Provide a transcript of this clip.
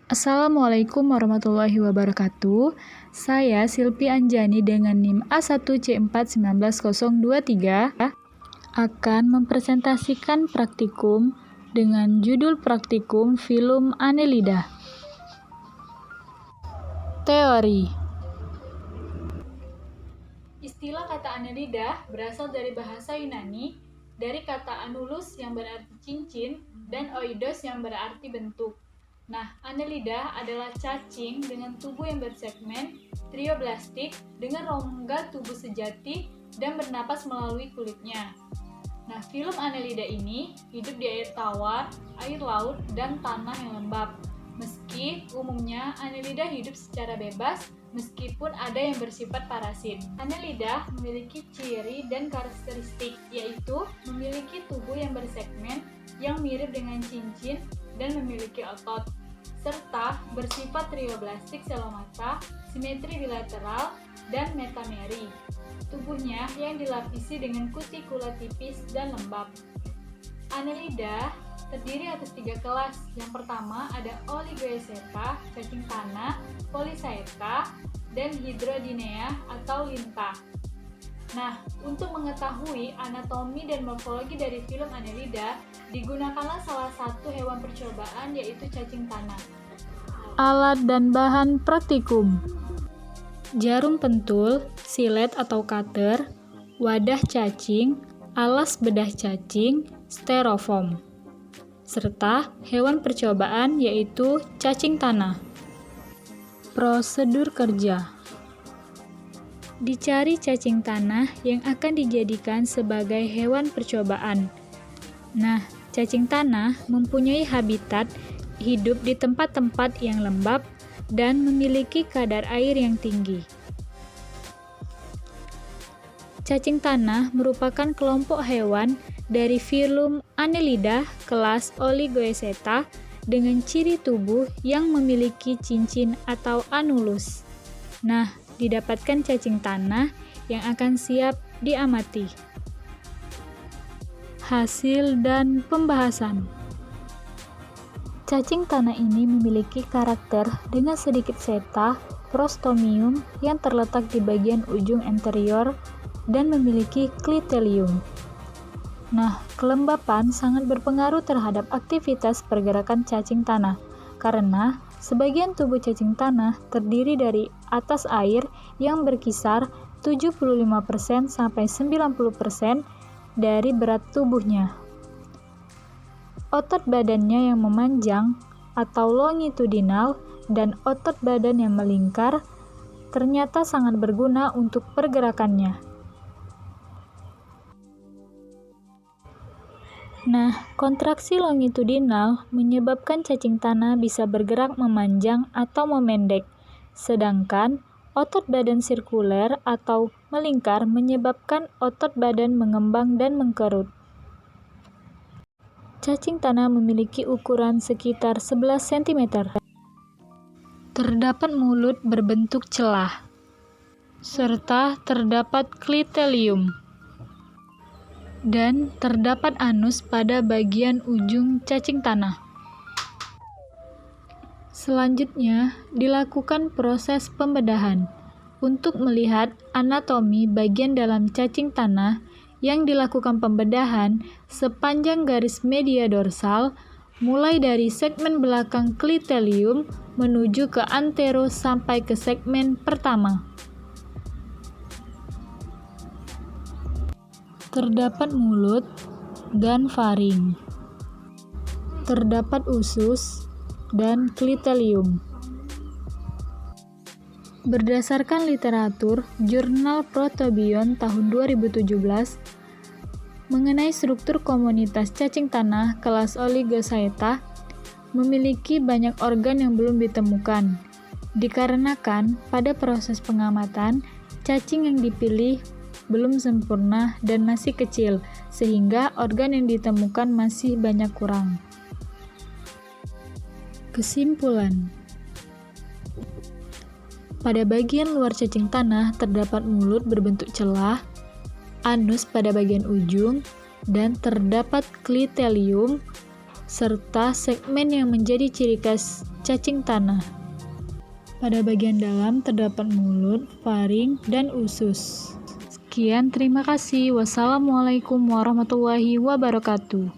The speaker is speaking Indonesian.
Assalamualaikum warahmatullahi wabarakatuh. Saya Silpi Anjani dengan NIM A1C4190023 akan mempresentasikan praktikum dengan judul praktikum film Annelida. Teori. Istilah kata Annelida berasal dari bahasa Yunani, dari kata annulus yang berarti cincin dan oidos yang berarti bentuk. Nah, Annelida adalah cacing dengan tubuh yang bersegmen trioblastik dengan rongga tubuh sejati dan bernapas melalui kulitnya. Nah, film Annelida ini hidup di air tawar, air laut, dan tanah yang lembab. Meski umumnya Annelida hidup secara bebas, meskipun ada yang bersifat parasit. Annelida memiliki ciri dan karakteristik, yaitu memiliki tubuh yang bersegmen yang mirip dengan cincin dan memiliki otot, serta bersifat trioblastik selomata, simetri bilateral, dan metameri. Tubuhnya yang dilapisi dengan kutikula tipis dan lembab. Annelida terdiri atas 3 kelas. Yang pertama ada Oligoeseta, cacing tanah, Polychaeta, dan Hydrodinea atau lintah. Nah, untuk mengetahui anatomi dan morfologi dari film Annelida, digunakanlah salah satu hewan percobaan yaitu cacing tanah. Alat dan bahan praktikum: jarum pentul, silet atau cutter, wadah cacing, alas bedah cacing, styrofoam, serta hewan percobaan yaitu cacing tanah. Prosedur kerja: dicari cacing tanah yang akan dijadikan sebagai hewan percobaan. Nah, cacing tanah mempunyai habitat hidup di tempat-tempat yang lembab dan memiliki kadar air yang tinggi. Cacing tanah merupakan kelompok hewan dari filum Annelida kelas Oligoeseta dengan ciri tubuh yang memiliki cincin atau annulus. Nah, didapatkan cacing tanah yang akan siap diamati. Hasil dan pembahasan: cacing tanah ini memiliki karakter dengan sedikit seta prostomium yang terletak di bagian ujung anterior dan memiliki klitelium. Nah, kelembapan sangat berpengaruh terhadap aktivitas pergerakan cacing tanah karena sebagian tubuh cacing tanah terdiri dari atas air yang berkisar 75% sampai 90% dari berat tubuhnya. Otot badannya yang memanjang atau longitudinal dan otot badan yang melingkar ternyata sangat berguna untuk pergerakannya. Nah, kontraksi longitudinal menyebabkan cacing tanah bisa bergerak memanjang atau memendek, sedangkan otot badan sirkuler atau melingkar menyebabkan otot badan mengembang dan mengkerut. Cacing tanah memiliki ukuran sekitar 11 cm. Terdapat mulut berbentuk celah, serta terdapat klitelium. Dan terdapat anus pada bagian ujung cacing tanah. Selanjutnya, dilakukan proses pembedahan untuk melihat anatomi bagian dalam cacing tanah. Yang dilakukan pembedahan sepanjang garis media dorsal, mulai dari segmen belakang klitelium menuju ke antero sampai ke segmen pertama. Terdapat mulut dan faring. Terdapat usus dan klitelium. Berdasarkan literatur Jurnal Protobion tahun 2017 mengenai struktur komunitas cacing tanah kelas Oligochaeta, memiliki banyak organ yang belum ditemukan, dikarenakan pada proses pengamatan cacing yang dipilih belum sempurna dan masih kecil, sehingga organ yang ditemukan masih banyak kurang. Kesimpulan: pada bagian luar cacing tanah terdapat mulut berbentuk celah, anus pada bagian ujung, dan terdapat klitelium, serta segmen yang menjadi ciri khas cacing tanah. Pada bagian dalam terdapat mulut, faring, dan usus. Sekian, terima kasih. Wassalamualaikum warahmatullahi wabarakatuh.